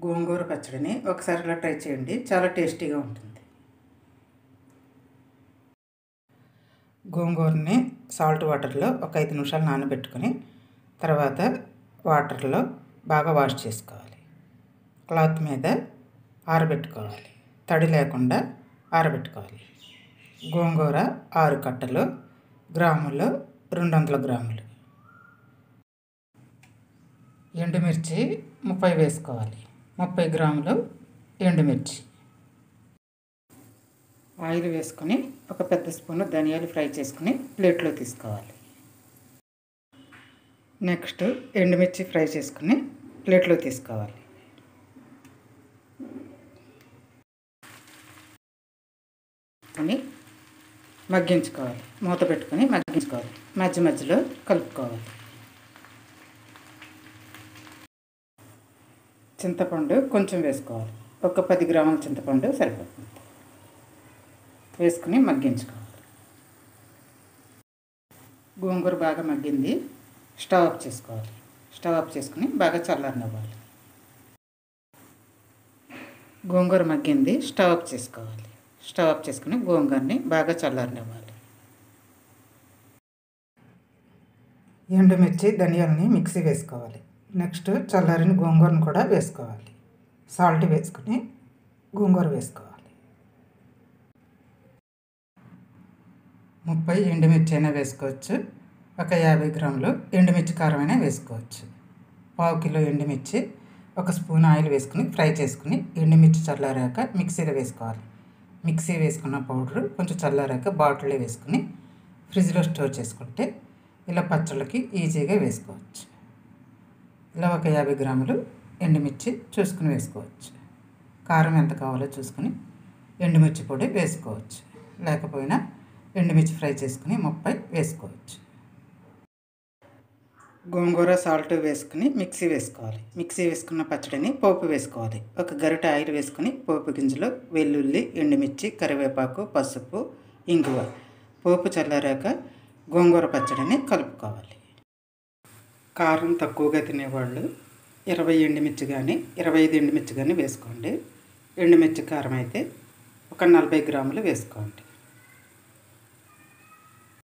గోంగూర పచ్చడిని ఒకసారి ఇలా ట్రై చేయండి, చాలా టేస్టీగా ఉంటుంది. గోంగూరని సాల్ట్ వాటర్లో ఒక 5 నిమిషాలు నానబెట్టుకొని తర్వాత వాటర్లో బాగా వాష్ చేసుకోవాలి. క్లాత్ మీద ఆరబెట్టుకోవాలి, తడి లేకుండా ఆరబెట్టుకోవాలి. గోంగూర 6 కట్టలు, గ్రాములు 200 గ్రాములు. ఎండుమిర్చి 30 వేసుకోవాలి, 30 గ్రాములు ఎండుమిర్చి. ఆయిల్ వేసుకొని ఒక పెద్ద స్పూను ధనియాలు ఫ్రై చేసుకుని ప్లేట్లో తీసుకోవాలి. నెక్స్ట్ ఎండుమిర్చి ఫ్రై చేసుకుని ప్లేట్లో తీసుకోవాలి. మగ్గించుకోవాలి, మూత పెట్టుకొని మగ్గించుకోవాలి. మధ్య మధ్యలో కలుపుకోవాలి. చింతపండు కొంచెం వేసుకోవాలి, ఒక 10 గ్రాముల చింతపండు సరిపోతుంది. వేసుకుని మగ్గించుకోవాలి. గోంగూర బాగా మగ్గింది, స్టవ్ ఆఫ్ చేసుకోవాలి. స్టవ్ ఆఫ్ చేసుకుని బాగా చల్లారనివ్వాలి. గోంగూర మగ్గింది, స్టవ్ ఆఫ్ చేసుకోవాలి. స్టవ్ ఆఫ్ చేసుకుని గోంగూరని బాగా చల్లారనివ్వాలి. ఎండుమిర్చి ధనియాలని మిక్సీ వేసుకోవాలి. నెక్స్ట్ చల్లారిన గోంగూరను కూడా వేసుకోవాలి. సాల్ట్ వేసుకుని గోంగూర వేసుకోవాలి. 30 ఎండుమిర్చి అయినా వేసుకోవచ్చు, ఒక 50 గ్రాములు ఎండుమిర్చి కారం అయినా వేసుకోవచ్చు. 1/2 కిలో ఎండుమిర్చి, ఒక స్పూన్ ఆయిల్ వేసుకుని ఫ్రై చేసుకుని ఎండుమిర్చి చల్లారాక మిక్సీలో వేసుకోవాలి. మిక్సీ వేసుకున్న పౌడరు కొంచెం చల్లారాక బాటిల్లో వేసుకుని ఫ్రిడ్జ్లో స్టోర్ చేసుకుంటే ఇలా పచ్చళ్ళకి ఈజీగా వేసుకోవచ్చు. ఇలా ఒక 50 గ్రాములు ఎండుమిర్చి చూసుకుని వేసుకోవచ్చు. కారం ఎంత కావాలో చూసుకుని ఎండుమిర్చి పొడి వేసుకోవచ్చు, లేకపోయినా ఎండుమిర్చి ఫ్రై చేసుకుని 30 వేసుకోవచ్చు. గోంగూర సాల్ట్ వేసుకుని మిక్సీ వేసుకోవాలి. మిక్సీ వేసుకున్న పచ్చడిని పోపు వేసుకోవాలి. ఒక గరిటె ఆయిల్ వేసుకుని పోపు గింజలు, వెల్లుల్లి, ఎండుమిర్చి, కరివేపాకు, పసుపు, ఇంగువ. పోపు చల్లారాక గోంగూర పచ్చడిని కలుపుకోవాలి. కారం తక్కువగా తినేవాళ్ళు 20 ఎండుమిర్చి కానీ 25 ఎండుమిర్చి కానీ వేసుకోండి. ఎండుమిర్చి కారం అయితే ఒక 40 గ్రాములు వేసుకోండి.